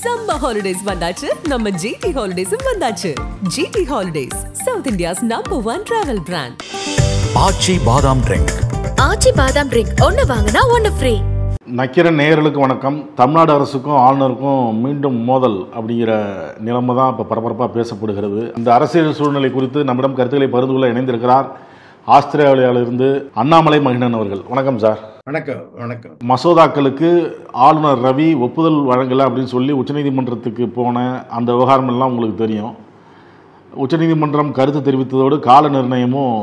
Summer holidays வந்தாச்சு, நம்ம GT Holidays வந்தாச்சு. GT Holidays, South India's #1 travel brand. ஆச்சி பாதாம் ட்ரிங்க். ஆச்சி பாதாம் ட்ரிங்க் ஒன்னு வாங்கினா ஒன்னு ஃப்ரீ. நக்கிரன் நேயர்களுக்கு வணக்கம். தமிழ்நாடு அரசுக்கும் ஆளுநருக்கும் மீண்டும் மோதல் அப்படிங்கிற நிலைமை தான் இப்போ பரபரப்பாக பேசப்படுகிறது. இந்த அரசியல் சூழ்நிலை குறித்து நம்மிடம் கருத்துக்களை பகிர்ந்து கொள்ள இணைந்திருக்கிறார் ஆஸ்திரேலியாவிலிருந்து அண்ணாமலை மகிழன் அவர்கள். வணக்கம் சார். வணக்கம். வணக்கம். மசோதாக்களுக்கு ஆளுநர் ரவி ஒப்புதல் வழங்கலை அப்படின்னு சொல்லி உச்சநீதிமன்றத்துக்கு போன அந்த விவகாரம் எல்லாம் உங்களுக்கு தெரியும். உச்சநீதிமன்றம் கருத்து தெரிவித்ததோடு கால நிர்ணயமும்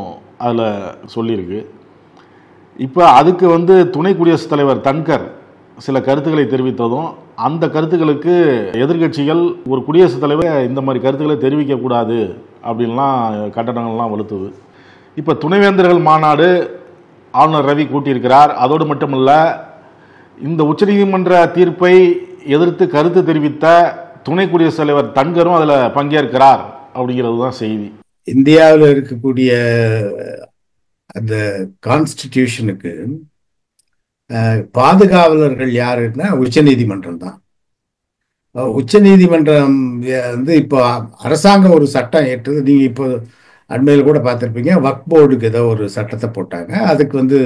அதில் சொல்லியிருக்கு. இப்போ அதுக்கு துணை குடியரசுத் தலைவர் தன்கர் சில கருத்துக்களை தெரிவித்ததும் அந்த கருத்துக்களுக்கு எதிர்கட்சிகள் ஒரு குடியரசுத் தலைவர் இந்த மாதிரி கருத்துக்களை தெரிவிக்கக்கூடாது அப்படின்லாம் கட்டணங்கள்லாம் வலுத்துது. இப்போ துணைவேந்தர்கள் மாநாடு ஆளுநர் ரவி கூட்டியிருக்கிறார். அதோடு மட்டுமல்ல, இந்த உச்சநீதிமன்ற தீர்ப்பை எதிர்த்து கருத்து தெரிவித்த துணை குடியரசுத் தலைவர் தன்கரும் அதில் பங்கேற்கிறார் அப்படிங்கிறது தான் செய்தி. இந்தியாவில் இருக்கக்கூடிய அந்த கான்ஸ்டிடியூஷனுக்கு பாதுகாவலர்கள் யாருன்னா உச்சநீதிமன்றம் தான். உச்சநீதிமன்றம் இப்போ அரசாங்கம் ஒரு சட்டம் ஏற்றது. நீங்க இப்போ அண்மையில் கூட பார்த்துருப்பீங்க, வக்ஃப் போர்டுக்கு ஏதோ ஒரு சட்டத்தை போட்டாங்க. அதுக்கு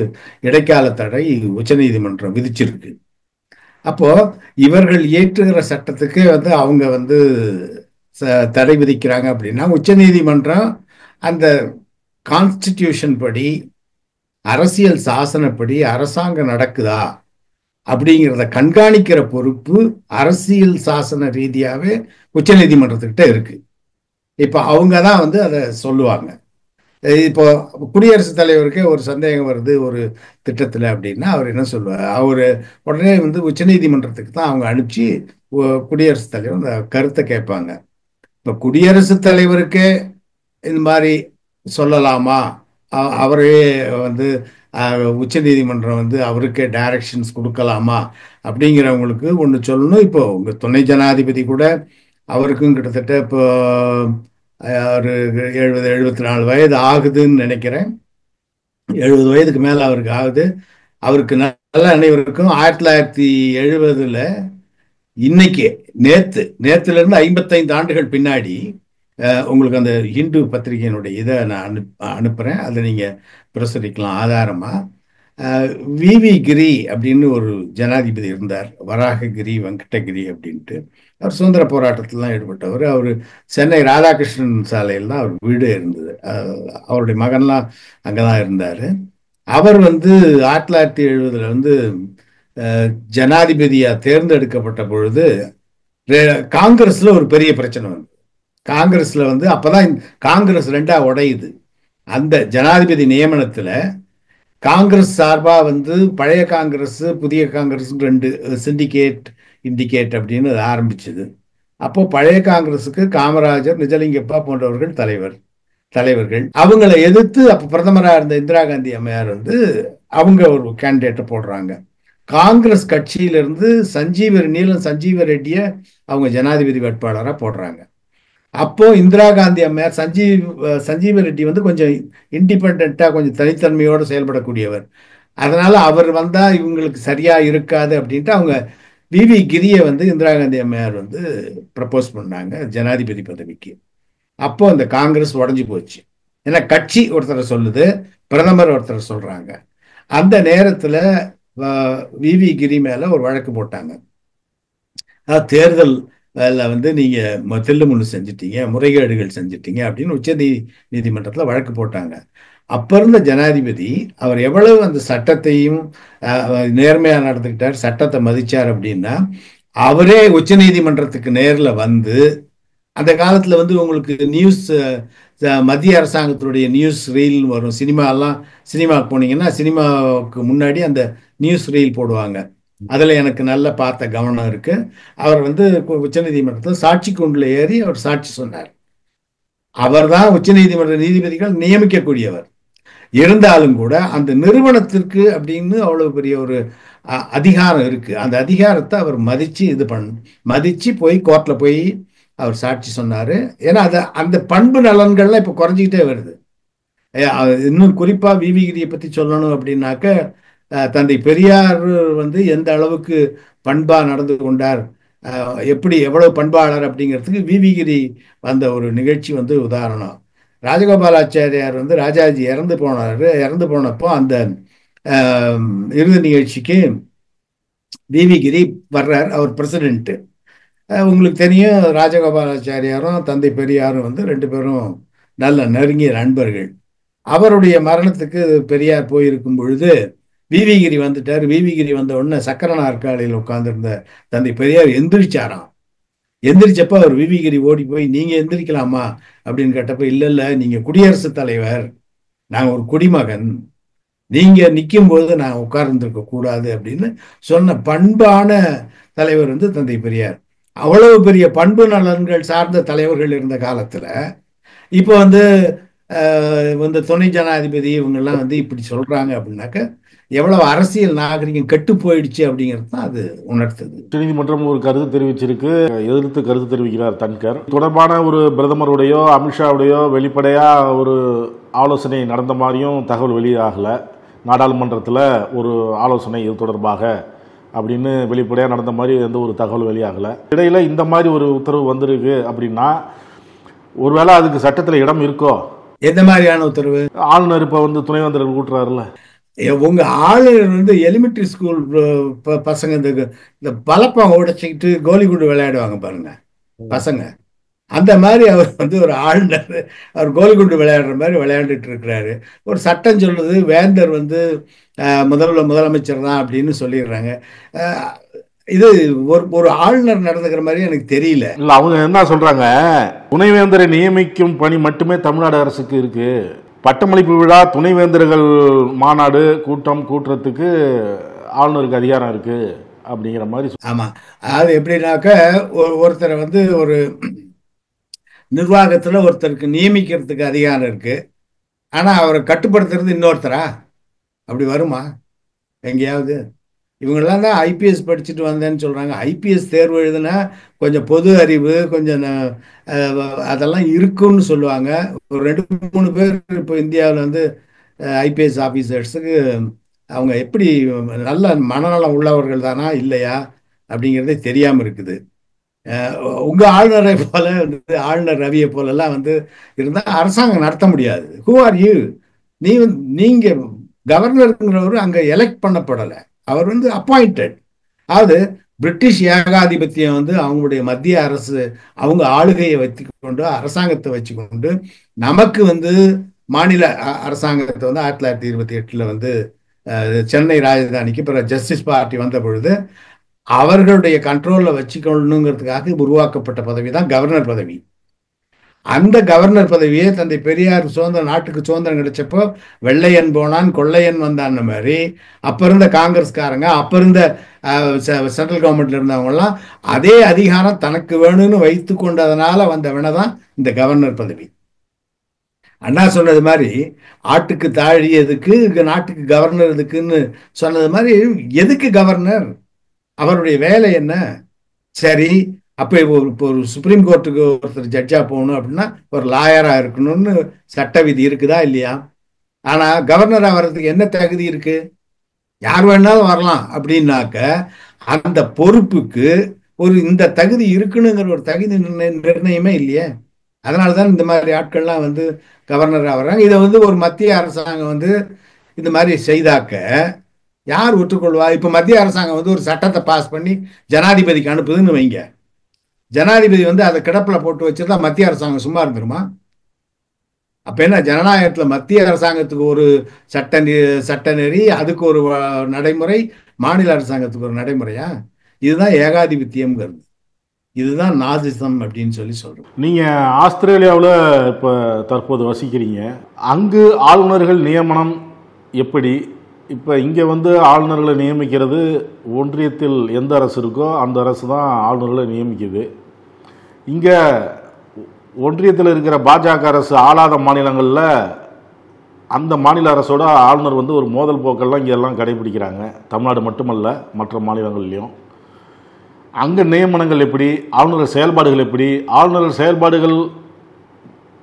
இடைக்கால தடை உச்சநீதிமன்றம் விதிச்சிருக்கு. அப்போ இவர்கள் இயற்றுகிற சட்டத்துக்கு அவங்க தடை விதிக்கிறாங்க அப்படின்னா உச்சநீதிமன்றம் அந்த கான்ஸ்டிடியூஷன் படி, அரசியல் சாசனப்படி அரசாங்கம் நடக்குதா அப்படிங்கிறத கண்காணிக்கிற பொறுப்பு அரசியல் சாசன ரீதியாகவே உச்சநீதிமன்றத்துக்கிட்ட இருக்கு. இப்போ அவங்க தான் அதை சொல்லுவாங்க. இப்போ குடியரசுத் தலைவருக்கே ஒரு சந்தேகம் வருது ஒரு திட்டத்தில் அப்படின்னா அவர் என்ன சொல்லுவார்? அவர் உடனே உச்சநீதிமன்றத்துக்கு தான் அவங்க அனுப்பிச்சு குடியரசுத் தலைவர் அந்த கருத்தை கேட்பாங்க. இப்போ குடியரசுத் தலைவருக்கே இந்த மாதிரி சொல்லலாமா, அவரே உச்சநீதிமன்றம் அவருக்கே டைரக்ஷன்ஸ் கொடுக்கலாமா அப்படிங்கிறவங்களுக்கு ஒன்று சொல்லணும். இப்போ உங்கள் துணை ஜனாதிபதி கூட அவருக்கும் கிட்டத்தட்ட இப்போ ஒரு 70-74 வயது ஆகுதுன்னு நினைக்கிறேன். 70 வயதுக்கு மேலே அவருக்கு ஆகுது. அவருக்கு நல்ல அனைவருக்கும் 1970 இன்னைக்கு நேற்றுலேருந்து 55 ஆண்டுகள் பின்னாடி உங்களுக்கு அந்த ஹிந்து பத்திரிகையினுடைய இதை நான் அனுப்புகிறேன். அதை நீங்கள் பிரசுரிக்கலாம் ஆதாரமாக. விவி கிரி அப்படின்னு ஒரு ஜனாதிபதி இருந்தார், வராககிரி வெங்கடகிரி அப்படின்ட்டு. அவர் சுதந்திர போராட்டத்திலாம் ஈடுபட்டவர். அவர் சென்னை ராதாகிருஷ்ணன் சாலையில் தான் அவர் வீடு இருந்தது. அவருடைய மகன்லாம் அங்கே தான் இருந்தார். அவர் 1970 ஜனாதிபதியாக தேர்ந்தெடுக்கப்பட்ட பொழுது காங்கிரஸ்ல ஒரு பெரிய பிரச்சனை வந்து, காங்கிரஸ்ல அப்பதான் காங்கிரஸ் ரெண்டா உடையுது. அந்த ஜனாதிபதி நியமனத்துல காங்கிரஸ் சார்பா பழைய காங்கிரஸ் புதிய காங்கிரஸ் ரெண்டு சிண்டிகேட் இண்டிகேட் அப்படின்னு ஆரம்பிச்சது. அப்போ பழைய காங்கிரஸுக்கு காமராஜர், நிஜலிங்கப்பா போன்றவர்கள் தலைவர்கள். அவங்களை எதிர்த்து அப்போ பிரதமராக இருந்த இந்திரா காந்தி அம்மையார் அவங்க ஒரு கேண்டிடேட்டை போடுறாங்க. காங்கிரஸ் கட்சியிலிருந்து நீலம் சஞ்சீவ ரெட்டியை அவங்க ஜனாதிபதி வேட்பாளராக போடுறாங்க. அப்போ இந்திரா காந்தி அம்மையார் சஞ்சீவ ரெட்டி கொஞ்சம் இண்டிபெண்டா, கொஞ்சம் தனித்தன்மையோடு செயல்படக்கூடியவர். அதனால அவர் வந்தா இவங்களுக்கு சரியா இருக்காது அப்படின்ட்டு அவங்க விவி கிரியை இந்திரா காந்தி அம்மையார் ப்ரப்போஸ் பண்ணாங்க ஜனாதிபதி பதவிக்கு. அப்போ அந்த காங்கிரஸ் உடஞ்சி போச்சு. ஏன்னா கட்சி ஒருத்தரை சொல்லுது, பிரதமர் ஒருத்தர் சொல்றாங்க. அந்த நேரத்துல விவி கிரி மேல ஒரு வழக்கு போட்டாங்க. தேர்தல் நீங்க தில்லுமுள்ளு செஞ்சிட்டீங்க, முறைகேடுகள் செஞ்சிட்டீங்க அப்படின்னு உச்ச நீதிமன்றத்துல வழக்கு போட்டாங்க. அப்ப இருந்த ஜனாதிபதி அவர் எவ்வளவு அந்த சட்டத்தையும் நேர்மையா நடந்துக்கிட்டார், சட்டத்தை மதிச்சார் அப்படின்னா, அவரே உச்ச நீதிமன்றத்துக்கு நேர்ல அந்த காலத்துல உங்களுக்கு நியூஸ், மத்திய அரசாங்கத்தினுடைய நியூஸ் ரீல் வரும். சினிமாவுக்கு போனீங்கன்னா சினிமாவுக்கு முன்னாடி அந்த நியூஸ் ரீல் போடுவாங்க. அதுல எனக்கு நல்ல பார்த்த கவனம் இருக்கு. அவர் உச்ச நீதிமன்றத்தில் சாட்சி கூண்டுல ஏறி அவர் சாட்சி சொன்னார். அவர் தான் உச்ச நீதிமன்ற நீதிபதிகள் நியமிக்கக்கூடியவர். இருந்தாலும் கூட அந்த நிறுவனத்திற்கு அப்படின்னு அவ்வளவு பெரிய ஒரு அதிகாரம் இருக்கு. அந்த அதிகாரத்தை அவர் மதிச்சு போய் கோர்ட்ல போய் அவர் சாட்சி சொன்னாரு. ஏன்னா அந்த பண்பு நலன்கள்லாம் இப்ப குறைஞ்சிக்கிட்டே வருது. இன்னும் குறிப்பா விவிகிரியை பத்தி சொல்லணும் அப்படின்னாக்க, தந்தை பெரியார் எந்த அளவுக்கு பண்பா நடந்து கொண்டார், எப்படி எவ்வளவு பண்பாளர் அப்படிங்கிறதுக்கு விவிகிரி வந்த ஒரு நிகழ்ச்சி வந்து உதாரணம். ராஜகோபாலாச்சாரியார் வந்து ராஜாஜி இறந்து போனப்போ அந்த இறுதி நிகழ்ச்சிக்கு விவிகிரி வர்றார். அவர் பிரசிடென்ட். உங்களுக்கு தெரியும், ராஜகோபாலாச்சாரியாரும் தந்தை பெரியாரும் வந்து ரெண்டு பேரும் நல்ல நெருங்கிய நண்பர்கள். அவருடைய மரணத்துக்கு பெரியார் போயிருக்கும் பொழுது விவிகிரி வந்துட்டார். விவிகிரி வந்த உடனே சக்கர நாற்காலியில் உட்கார்ந்திருந்த தந்தை பெரியார் எந்திரிச்சாராம். எந்திரிச்சப்ப அவர் விவிகிரி ஓடி போய், நீங்க எந்திரிக்கலாமா அப்படின்னு கேட்டப்ப, இல்ல இல்ல, நீங்க குடியரசுத் தலைவர், நான் ஒரு குடிமகன், நீங்க நிற்கும் போது நான் உட்கார்ந்துருக்க கூடாது அப்படின்னு சொன்ன பண்பான தலைவர் வந்து தந்தை பெரியார். அவ்வளவு பெரிய பண்பு நலன்கள் சார்ந்த தலைவர்கள் இருந்த காலத்துல இப்போ வந்து இந்த துணை ஜனாதிபதி இவங்கெல்லாம் வந்து இப்படி சொல்றாங்க அப்படின்னாக்க எவ்வளவு அரசியல் நாகரிகம் கெட்டு போயிடுச்சு அப்படிங்கிறது தான் அது உணர்த்துது. உச்சநீதிமன்றம் ஒரு கருத்து தெரிவிச்சிருக்கு, எதிர்த்து கருத்து தெரிவிக்கிறார் தன்கர். தொடர்பான ஒரு பிரதமருடையோ அமித்ஷாவுடையோ வெளிப்படையா ஒரு ஆலோசனை நடந்த மாதிரியும் தகவல் வெளியாகலை. நாடாளுமன்றத்தில் ஒரு ஆலோசனை இது தொடர்பாக அப்படின்னு வெளிப்படையாக நடந்த மாதிரி எந்த ஒரு தகவல் வெளியாகலை. இடையில் இந்த மாதிரி ஒரு உத்தரவு வந்திருக்கு அப்படின்னா ஒருவேளை அதுக்கு சட்டத்தில் இடம் இருக்கோ? எந்த மாதிரியான உத்தரவு? ஆளுநர் இப்போ வந்து துணைவேந்தர்கள் கூட்டுறாருல, உங்க ஆளுநர் வந்து எலிமெண்ட்ரி ஸ்கூல் பசங்க இந்த பலப்பம் உடைச்சிக்கிட்டு கோலி குண்டு விளையாடுவாங்க பாருங்க பசங்க, அந்த மாதிரி அவர் வந்து ஒரு ஆளுநர், அவர் கோலி குண்டு விளையாடுற மாதிரி விளையாண்டுட்டு இருக்கிறாரு. ஒரு சட்டம் சொல்றது வேந்தர் வந்து முதலமைச்சர் தான் அப்படின்னு சொல்லிடுறாங்க. இது ஒரு ஆளுநர் நடந்துக்கிற மாதிரி எனக்கு தெரியல. இல்ல, அவங்க என்ன சொல்றாங்க, துணைவேந்தரை நியமிக்கும் பணி மட்டுமே தமிழ்நாடு அரசுக்கு இருக்கு. பட்டமளிப்பு விழா, துணைவேந்தர்கள் மாநாடு கூட்டுறதுக்கு ஆளுநருக்கு அதிகாரம் இருக்கு அப்படிங்கிற மாதிரி. ஆமா, அது எப்படின்னாக்க ஒருத்தரை வந்து ஒரு நிர்வாகத்துல ஒருத்தருக்கு நியமிக்கிறதுக்கு அதிகாரம் இருக்கு, ஆனா அவரை கட்டுப்படுத்துறது இன்னொருத்தரா? அப்படி வருமா எங்கேயாவது? இவங்கெல்லாம் தான் ஐபிஎஸ் படிச்சுட்டு வந்தேன்னு சொல்றாங்க. ஐபிஎஸ் தேர்வு எழுதுனா கொஞ்சம் பொது அறிவு கொஞ்சம் அதெல்லாம் இருக்குன்னு சொல்லுவாங்க. ஒரு 2-3 பேர் இப்போ இந்தியாவில் வந்து ஐபிஎஸ் ஆஃபீஸர்ஸுக்கு அவங்க எப்படி நல்ல மனநலம் உள்ளவர்கள் தானா இல்லையா அப்படிங்கிறதே தெரியாமல் இருக்குது. உங்க ஆளுநரை போல வந்து ஆளுநர் ரவியை போலெல்லாம் வந்து இருந்தால் அரசாங்கம் நடத்த முடியாது. Who are you? நீங்க கவர்னருங்கிறவரு அங்க எலெக்ட் பண்ணப்படலை, அவர் வந்து அப்பாயிண்டட். அதாவது பிரிட்டிஷ் ஏகாதிபத்தியம் வந்து அவங்களுடைய மத்திய அரசு அவங்க ஆளுகையை வச்சுக்கொண்டு அரசாங்கத்தை வச்சுக்கொண்டு நமக்கு வந்து மாநில அரசாங்கத்தை வந்து 1928 வந்து சென்னை ராஜதானிக்கு பிறகு ஜஸ்டிஸ் பார்ட்டி வந்த பொழுது அவர்களுடைய கண்ட்ரோல்ல வச்சுக்கொள்ளணுங்கிறதுக்காக உருவாக்கப்பட்ட பதவி தான் கவர்னர் பதவி. அந்த கவர்னர் பதவியே தந்தை பெரியார் நாட்டுக்கு சுதந்திரம் கிடைச்சப்போ வெள்ளையன் போனான் கொள்ளையன் வந்தான் மாதிரி அப்ப இருந்த காங்கிரஸ்காரங்க, அப்ப இருந்த சென்ட்ரல் கவர்மெண்ட்ல இருந்தவங்க எல்லாம் அதே அதிகாரம் தனக்கு வேணும்னு வைத்து கொண்டதனால வந்தவனதான் இந்த கவர்னர் பதவி. அண்ணா சொன்னது மாதிரி ஆட்டுக்கு தாழி எதுக்கு, நாட்டுக்கு கவர்னர் எதுக்குன்னு சொன்னது மாதிரி எதுக்கு கவர்னர்? அவருடைய வேலை என்ன? சரி, அப்போ இப்போ ஒரு சுப்ரீம் கோர்ட்டுக்கு ஒருத்தர் ஜட்ஜா போகணும் அப்படின்னா ஒரு லாயரா இருக்கணும்னு சட்ட விதி இருக்குதா இல்லையா? ஆனா கவர்னர் ஆகிறதுக்கு என்ன தகுதி இருக்கு? யார் வேணாலும் வரலாம் அப்படின்னாக்க அந்த பொறுப்புக்கு ஒரு இந்த தகுதி இருக்குனுங்கிற ஒரு தகுதி நிர்ணயமே இல்லையே. அதனாலதான் இந்த மாதிரி ஆட்கள்லாம் வந்து கவர்னர் ஆகிறாங்க. இதை வந்து ஒரு மத்திய அரசாங்கம் வந்து இந்த மாதிரி செய்தாக்க யார் ஒற்றுக்கொள்வா? இப்ப மத்திய அரசாங்கம் வந்து ஒரு சட்டத்தை பாஸ் பண்ணி ஜனாதிபதிக்கு அனுப்புதுன்னு வைங்க, ஜனாதிபதி வந்து அதை கிடப்பில் போட்டு வச்சிருந்தா மத்திய அரசாங்கம் சும்மா இருந்துருமா? அப்ப என்ன, ஜனநாயகத்துல மத்திய அரசாங்கத்துக்கு ஒரு சட்ட நெறி, அதுக்கு ஒரு நடைமுறை, மாநில அரசாங்கத்துக்கு ஒரு நடைமுறையா? இதுதான் ஏகாதிபத்தியம்ங்கிறது, இதுதான் நாசிசம் அப்படின்னு சொல்லி சொல்றோம். நீங்க ஆஸ்திரேலியாவில் இப்ப தற்போது வசிக்கிறீங்க, அங்கு ஆளுநர்கள் நியமனம் எப்படி? இப்போ இங்கே வந்து ஆளுநர்களை நியமிக்கிறது ஒன்றியத்தில் எந்த அரசு இருக்கோ அந்த அரசு தான் ஆளுநர்களை நியமிக்குது. இங்கே ஒன்றியத்தில் இருக்கிற பாஜக அரசு ஆளாத மாநிலங்களில் அந்த மாநில அரசோட ஆளுநர் வந்து ஒரு மோதல் போக்கெல்லாம் இங்கே எல்லாம் கடைபிடிக்கிறாங்க. தமிழ்நாடு மட்டுமல்ல, மற்ற மாநிலங்கள்லையும். அங்கே நியமனங்கள் எப்படி, ஆளுநர் செயல்பாடுகள் எப்படி? ஆளுநர் செயல்பாடுகள்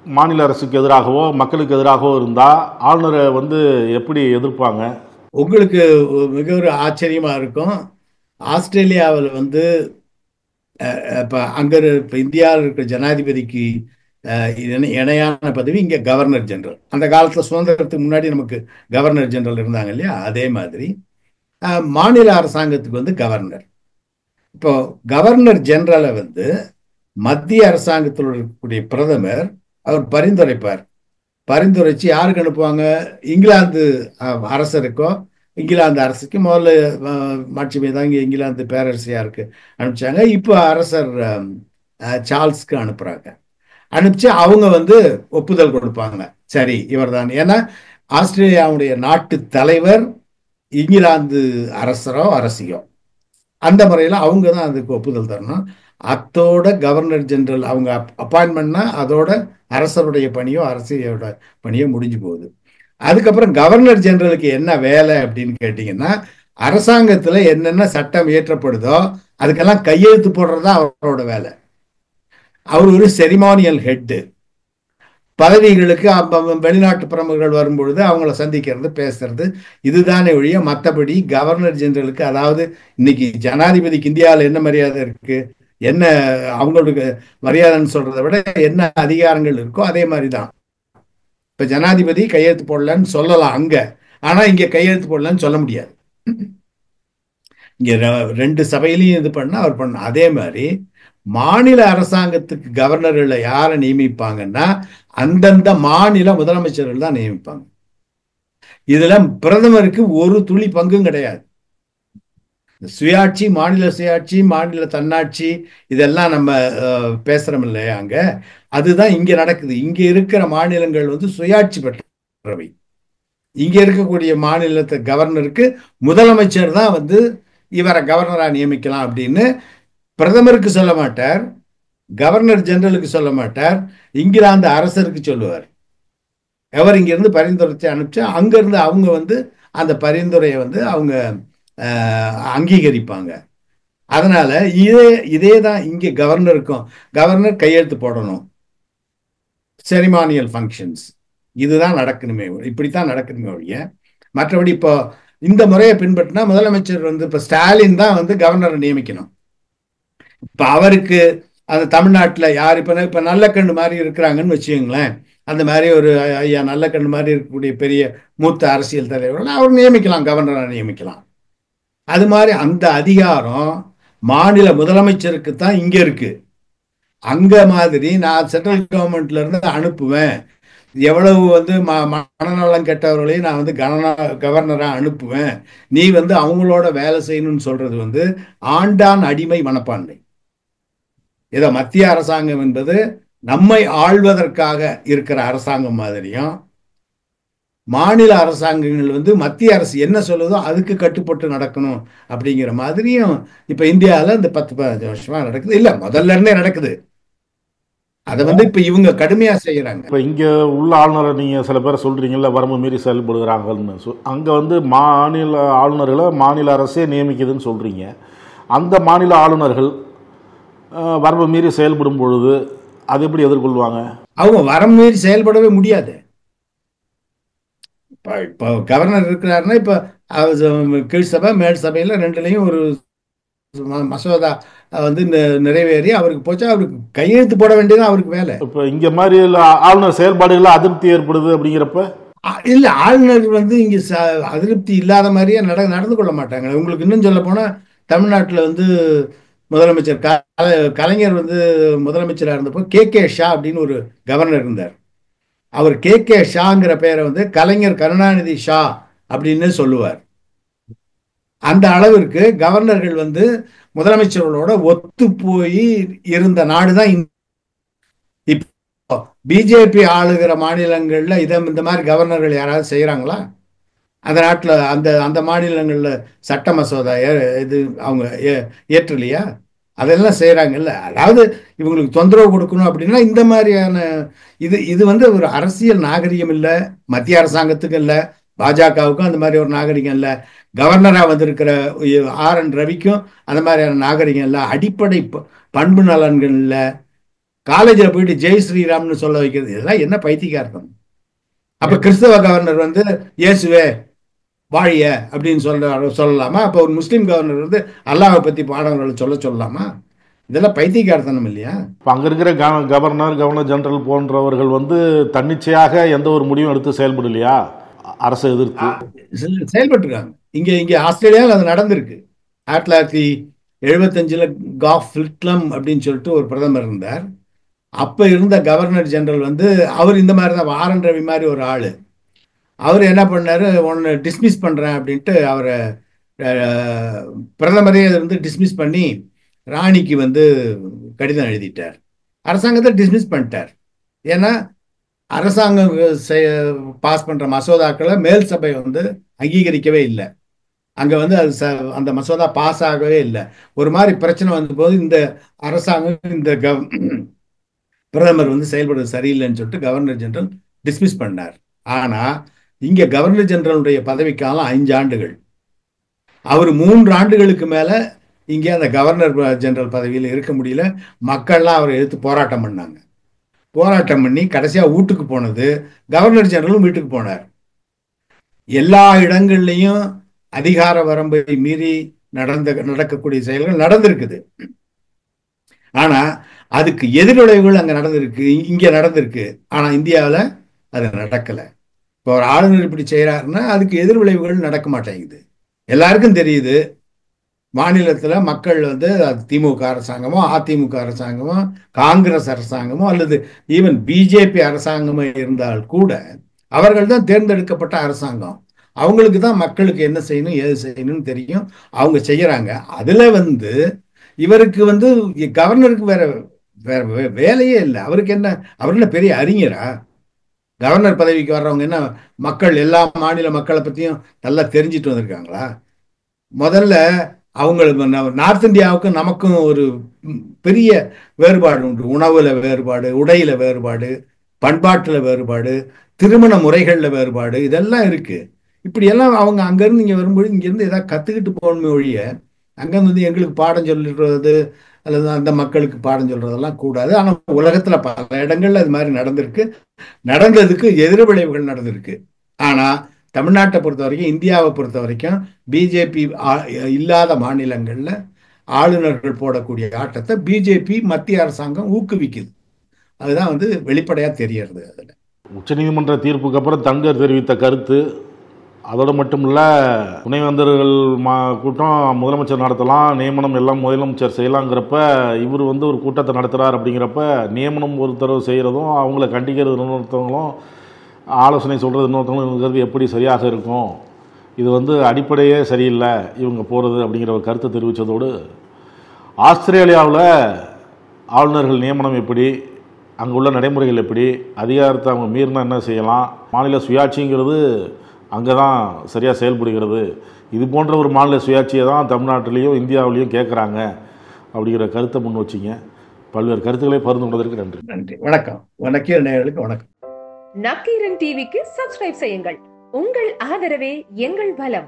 மாநில அரசுக்கு எதிராகவோ மக்களுக்கு எதிராகவோ இருந்தால் ஆளுநரை வந்து எப்படி எதிர்ப்பாங்க? உங்களுக்கு மிக ஒரு ஆச்சரியமா இருக்கும். ஆஸ்திரேலியாவில் வந்து இப்போ அங்கே இப்போ இந்தியாவில் இருக்கிற ஜனாதிபதிக்கு இணையான பதவி இங்கே கவர்னர் ஜெனரல். அந்த காலத்தில் சுதந்திரத்துக்கு முன்னாடி நமக்கு கவர்னர் ஜெனரல் இருந்தாங்க இல்லையா, அதே மாதிரி மாநில அரசாங்கத்துக்கு வந்து கவர்னர். இப்போ கவர்னர் ஜெனரலை வந்து மத்திய அரசாங்கத்தில் இருக்கக்கூடிய பிரதமர் அவர் பரிந்துரைப்பார். பரிந்துரைச்சு யாருக்கு அனுப்புவாங்க? இங்கிலாந்து அரசருக்கோ இங்கிலாந்து அரசுக்கு முதல்ல மாட்சிமை தான் இங்கே இங்கிலாந்து பேரரசியாருக்கு அனுப்பிச்சாங்க. இப்போ அரசர் சார்ல்ஸ்க்கு அனுப்புறாங்க. அனுப்பிச்சு அவங்க வந்து ஒப்புதல் கொடுப்பாங்க, சரி இவர் தான். ஏன்னா ஆஸ்திரேலியாவுடைய நாட்டு தலைவர் இங்கிலாந்து அரசரோ அரசியோ, அந்த முறையில் அவங்க தான் அதுக்கு ஒப்புதல் தரணும். அத்தோட கவர்னர் ஜெனரல் அவங்க அப்பாயின்மெண்ட்னா அதோட அரசருடைய பணியோ அரசியலோட பணியோ முடிஞ்சு போகுது. அதுக்கப்புறம் கவர்னர் ஜெனரலுக்கு என்ன வேலை அப்படின்னு கேட்டீங்கன்னா, அரசாங்கத்துல என்னென்ன சட்டம் இயற்றப்படுதோ அதுக்கெல்லாம் கையெழுத்து போடுறதா அவரோட வேலை. அவர் ஒரு செரிமானியல் ஹெட்டு. பதவிகளுக்கு வெளிநாட்டு பிரமுகர்கள் வரும்பொழுது அவங்கள சந்திக்கிறது, பேசுறது, இதுதானே ஒழிய மற்றபடி கவர்னர் ஜெனரலுக்கு, அதாவது இன்னைக்கு ஜனாதிபதிக்கு இந்தியாவில் என்ன மரியாதை இருக்கு, என்ன அவங்களுக்கு மரியாதைன்னு சொல்றதை விட என்ன அதிகாரங்கள் இருக்கோ அதே மாதிரிதான். இப்ப ஜனாதிபதி கையெழுத்து போடலன்னு சொல்லலாம் அங்க, ஆனா இங்க கையெழுத்து போடலன்னு சொல்ல முடியாது. இங்க ரெண்டு சபையிலையும் இது பண்ண அவர் பண்ண. அதே மாதிரி மாநில அரசாங்கத்துக்கு கவர்னர்களை யாரை நியமிப்பாங்கன்னா அந்தந்த மாநில முதலமைச்சர்கள் தான் நியமிப்பாங்க. இதுல பிரதமருக்கு ஒரு துளி பங்கும் கிடையாது. சுயாட்சி, மாநில சுயாட்சி, மாநில தன்னாட்சி, இதெல்லாம் நம்ம பேசுறோம் இல்லையா அங்க, அதுதான் இங்க நடக்குது. இங்க இருக்கிற மாநிலங்கள் வந்து சுயாட்சி பெற்றவை. இங்க இருக்கக்கூடிய மாநிலத்தை கவர்னருக்கு முதலமைச்சர் தான் வந்து இவரை கவர்னரா நியமிக்கலாம் அப்படின்னு பிரதமருக்கு சொல்ல மாட்டார், கவர்னர் ஜெனரலுக்கு சொல்ல மாட்டார், இங்கிலாந்து அரசருக்கு சொல்லுவார். எவர் இங்கிருந்து பரிந்துரைச்சு அனுப்பிச்சா அங்கிருந்து அவங்க வந்து அந்த பரிந்துரையை வந்து அவங்க அங்கீகரிப்பாங்க. அதனால இதே தான் இங்கே கவர்னருக்கும். கவர்னர் கையெழுத்து போடணும், செரிமானியல் ஃபங்க்ஷன்ஸ், இதுதான் நடக்கணுமே, இப்படித்தான் நடக்கணுமே ஒழிய மற்றபடி இப்போ இந்த முறையை பின்பற்றினா முதலமைச்சர் வந்து இப்போ ஸ்டாலின் தான் வந்து கவர்னரை நியமிக்கணும். இப்போ அவருக்கு அந்த தமிழ்நாட்டில் யார் இப்போ நல்லக்கண்ணு மாதிரி இருக்கிறாங்கன்னு வச்சுக்கோங்களேன், அந்த மாதிரி ஒரு ஐயா நல்லக்கண்ணு மாதிரி இருக்கக்கூடிய பெரிய மூத்த அரசியல் தலைவர்கள் அவர் நியமிக்கலாம், கவர்னரை நியமிக்கலாம். அது மாதிரி அந்த அதிகாரம் மாநில முதலமைச்சருக்கு தான் இங்க இருக்கு. அங்க மாதிரி நான் சென்ட்ரல் கவர்மெண்ட்ல இருந்து அனுப்புவேன், எவ்வளவு வந்து மனநலம் கெட்டவர்களையும் நான் வந்து கவர்னரா அனுப்புவேன், நீ வந்து அவங்களோட வேலை செய்யணும்னு சொல்றது வந்து ஆண்டான் அடிமை மனப்பான்மை. ஏதோ மத்திய அரசாங்கம் என்பது நம்மை ஆள்வதற்காக இருக்கிற அரசாங்கம் மாதிரியும், மாநில அரசாங்கங்கள் வந்து மத்திய அரசு என்ன சொல்லுதோ அதுக்கு கட்டுப்பட்டு நடக்கணும் அப்படிங்கிற மாதிரியும் இப்ப இந்தியாவில் இந்த 10-15 வருஷமா நடக்குது. இல்ல முதல்ல இருந்தே நடக்குது. அதை வந்து இப்ப இவங்க கடுமையா செய்யறாங்க. இப்ப இங்க உள்ள ஆளுநரை நீங்க சில பேரை சொல்றீங்கல்ல, வரம்பு மீறி செயல்படுகிறாங்கன்னு. அங்க வந்து மாநில ஆளுநர்களை மாநில அரசே நியமிக்குதுன்னு சொல்றீங்க. அந்த மாநில ஆளுநர்கள் வரம்பு மீறி செயல்படும் பொழுது அதை எப்படி எதிர்கொள்வாங்க? அவங்க வரம்பு மீறி செயல்படவே முடியாது. இப்போ கவர்னர் இருக்கிறாருன்னா இப்ப கீழ் சபை மேல் சபையில ரெண்டுலையும் ஒரு மசோதா வந்து நிறைவேறி அவருக்கு போச்சா, அவருக்கு கையெழுத்து போட வேண்டியது அவருக்கு வேலை. இப்ப இங்க மாதிரி ஆளுநர் செயல்பாடுகள் அதிருப்தி ஏற்படுது அப்படிங்கிறப்ப இல்ல, ஆளுநர் வந்து இங்க அதிருப்தி இல்லாத மாதிரியே நடந்து கொள்ள மாட்டாங்க. உங்களுக்கு இன்னும் சொல்ல போனா தமிழ்நாட்டில் வந்து முதலமைச்சர் கலைஞர் வந்து முதலமைச்சராக இருந்தப்போ கே ஷா அப்படின்னு ஒரு கவர்னர் இருந்தார். அவர் கே ஷாங்கிற பேரை வந்து கலைஞர் கருணாநிதி ஷா அப்படின்னு சொல்லுவார். அந்த அளவிற்கு கவர்னர்கள் வந்து முதலமைச்சர்களோட ஒத்து போய் இருந்த நாடுதான். இப்போ பிஜேபி ஆளுகிற மாநிலங்கள்ல இந்த மாதிரி கவர்னர்கள் யாராவது செய்யறாங்களா? அந்த நாட்டில் அந்த மாநிலங்கள்ல சட்ட மசோதா இது அவங்க ஏற்றலையா? அதெல்லாம் செய்யறாங்கல்ல. அதாவது இவங்களுக்கு தொந்தரவு கொடுக்கணும் அப்படின்னா இந்த மாதிரியான இது வந்து ஒரு அரசியல் நாகரிகம் இல்லை, மத்திய அரசாங்கத்துக்கு இல்லை, பாஜகவுக்கும் அந்த மாதிரி ஒரு நாகரிகம் இல்லை, கவர்னரா வந்திருக்கிற RN ரவிக்கும் அந்த மாதிரியான நாகரிகம் இல்லை, அடிப்படை பண்பு நலன்கள் இல்லை. காலேஜில் போயிட்டு ஜெய் ஸ்ரீராம்னு சொல்ல வைக்கிறது, இதெல்லாம் என்ன பைத்தியக்காரத்தம்? அப்ப கிறிஸ்தவ கவர்னர் வந்து இயேசுவே வாழிய அப்படின்னு சொல்லலாமா? அப்போ ஒரு முஸ்லீம் கவர்னர் வந்து அல்லாஹை பத்தி பாடங்களை சொல்லலாமா? இதெல்லாம் பைத்தியக்காரத்தனம் இல்லையா? இப்போ அங்கே இருக்கிற கவர்னர் ஜெனரல் போன்றவர்கள் வந்து தன்னிச்சையாக எந்த ஒரு முடிவும் எடுத்து செயல்படலையா? அரசை எதிர்த்து செயல்பட்டுருக்காங்க. இங்கே ஆஸ்திரேலியாவில் அது நடந்திருக்கு. 1975 காஃப் ஃபில்ட்லம் அப்படின்னு சொல்லிட்டு ஒரு பிரதமர் இருந்தார். அப்போ இருந்த கவர்னர் ஜெனரல் வந்து அவர் இந்த மாதிரி தான், ஆர் என் ரவி மாதிரி ஒரு ஆள். அவர் என்ன பண்ணார், ஒன்று டிஸ்மிஸ் பண்ணுறேன் அப்படின்ட்டு அவரை பிரதமரே வந்து டிஸ்மிஸ் பண்ணி ராணிக்கு வந்து கடிதம் எழுதிட்டார். அரசாங்கத்தை டிஸ்மிஸ் பண்ணிட்டார். ஏன்னா அரசாங்கம் பாஸ் பண்ணுற மசோதாக்களை மேல் சபை வந்து அங்கீகரிக்கவே இல்லை. அங்கே வந்து அது அந்த மசோதா பாஸ் ஆகவே இல்லை. ஒரு மாதிரி பிரச்சனை வந்த போது இந்த அரசாங்கம் இந்த பிரதமர் வந்து செயல்படுறது சரியில்லைன்னு சொல்லிட்டு கவர்னர் ஜெனரல் டிஸ்மிஸ் பண்ணார். ஆனால் இங்கே கவர்னர் ஜெனரலுடைய பதவிக்காலம் 5 ஆண்டுகள். அவர் 3 ஆண்டுகளுக்கு மேலே இங்கே அந்த கவர்னர் ஜெனரல் பதவியில் இருக்க முடியல. மக்கள்லாம் அவரை எதிர்த்து போராட்டம் பண்ணாங்க. போராட்டம் பண்ணி கடைசியாக வீட்டுக்கு போனது கவர்னர் ஜெனரலும் வீட்டுக்கு போனார். எல்லா இடங்கள்லையும் அதிகார வரம்பை மீறி நடக்கக்கூடிய செயல்கள் நடந்திருக்குது. ஆனால் அதுக்கு எதிர்விளைவுகள் அங்கே நடந்திருக்கு, இங்கே நடந்திருக்கு. ஆனால் இந்தியாவில் அது நடக்கலை. இப்போ ஒரு ஆளுநர் இப்படி செய்கிறாருன்னா அதுக்கு எதிர்விளைவுகள் நடக்க மாட்டேங்குது. எல்லாருக்கும் தெரியுது, மாநிலத்தில் மக்கள் வந்து திமுக அரசாங்கமோ அதிமுக அரசாங்கமோ காங்கிரஸ் அரசாங்கமோ அல்லது ஈவன் பிஜேபி அரசாங்கமோ இருந்தால் கூட அவர்கள் தான் தேர்ந்தெடுக்கப்பட்ட அரசாங்கம். அவங்களுக்கு தான் மக்களுக்கு என்ன செய்யணும் ஏது செய்யணும்னு தெரியும். அவங்க செய்யறாங்க. அதுல வந்து இவருக்கு வந்து கவர்னருக்கு வேற வேலையே இல்லை. அவருக்கு என்ன, அவர் என்ன பெரிய அறிஞரா? கவர்னர் பதவிக்கு வர்றவங்க என்ன மக்கள் எல்லா மாநில மக்களை பற்றியும் நல்லா தெரிஞ்சிட்டு வந்திருக்காங்களா? முதல்ல அவங்களுக்கு நார்த் இந்தியாவுக்கும் நமக்கும் ஒரு பெரிய வேறுபாடு உண்டு. உணவுல வேறுபாடு, உடையில வேறுபாடு, பண்பாட்டுல வேறுபாடு, திருமண முறைகளில் வேறுபாடு, இதெல்லாம் இருக்கு. இப்படியெல்லாம் அவங்க அங்கேருந்து இங்கே வரும்போது இங்கேருந்து ஏதாவது கற்றுக்கிட்டு போகணுமே ஒழிய அங்கேருந்து வந்து எங்களுக்கு பாடம் சொல்லிடுறது அல்லது அந்த மக்களுக்கு பாடம் சொல்றதெல்லாம் கூடாது. ஆனால் உலகத்தில் பல இடங்கள்ல அது மாதிரி நடந்திருக்கு. நடந்ததுக்கு எதிர்விளைவுகள் நடந்திருக்கு. ஆனால் தமிழ்நாட்டை பொறுத்த வரைக்கும், இந்தியாவை பொறுத்த வரைக்கும் பிஜேபி இல்லாத மாநிலங்களில் ஆளுநர்கள் போடக்கூடிய ஆட்டத்தை பிஜேபி மத்திய அரசாங்கம் ஊக்குவிக்குது. அதுதான் வந்து வெளிப்படையாக தெரியறது. அதில் உச்சநீதிமன்ற தீர்ப்புக்கு அப்புறம் தங்கர் தெரிவித்த கருத்து, அதோடு மட்டும் இல்லை துணைவேந்தர்கள் கூட்டம் முதலமைச்சர் நடத்தலாம், நியமனம் எல்லாம் முதலமைச்சர் செய்யலாங்கிறப்ப இவர் வந்து ஒரு கூட்டத்தை நடத்துகிறார். அப்படிங்கிறப்ப நியமனம் ஒருத்தரவு செய்கிறதும் அவங்கள கண்டிக்கிறது இன்னொருத்தவங்களும் ஆலோசனை சொல்கிறது இன்னொருத்தவங்களுங்கிறது எப்படி சரியாக இருக்கும்? இது வந்து அடிப்படையே சரியில்லை இவங்க போகிறது அப்படிங்கிற ஒரு கருத்தை தெரிவித்ததோடு, ஆஸ்திரேலியாவில் ஆளுநர்கள் நியமனம் எப்படி, அங்கே உள்ள நடைமுறைகள் எப்படி, அதிகாரத்தை அவங்க மீறினா என்ன செய்யலாம், மாநில சுயாட்சிங்கிறது அங்கே தான் சரியாக செயல்படுகிறது, இது போன்ற ஒரு மாநில சுயாட்சியை தான் தமிழ்நாட்டிலையும் இந்தியாவிலையும் கேட்குறாங்க அப்படிங்கிற கருத்தை முன் வச்சிங்க. பல்வேறு கருத்துக்களை பகிர்ந்து கொண்டதற்கு நன்றி. நன்றி. வணக்கம். வணக்கம் நேயர்களுக்கு வணக்கம். நக்கீரன் டிவிக்கு சப்ஸ்கிரைப் செய்யுங்கள். உங்கள் ஆதரவே எங்கள் பலம்.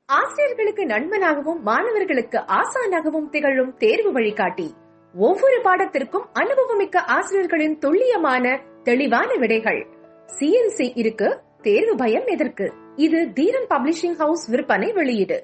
ஆசிரியர்களுக்கு நண்பனாகவும் மாணவர்களுக்கு ஆசானாகவும் திகழும் தேர்வு வழிகாட்டி. ஒவ்வொரு பாடத்திற்கும் அனுபவமிக்க ஆசிரியர்களின் துல்லியமான தெளிவான விடைகள். CNC இருக்கு, தேர்வு பயம் எதற்கு? இது தீரன் பப்ளிஷிங் ஹவுஸ் விற்பனை வெளியீடு.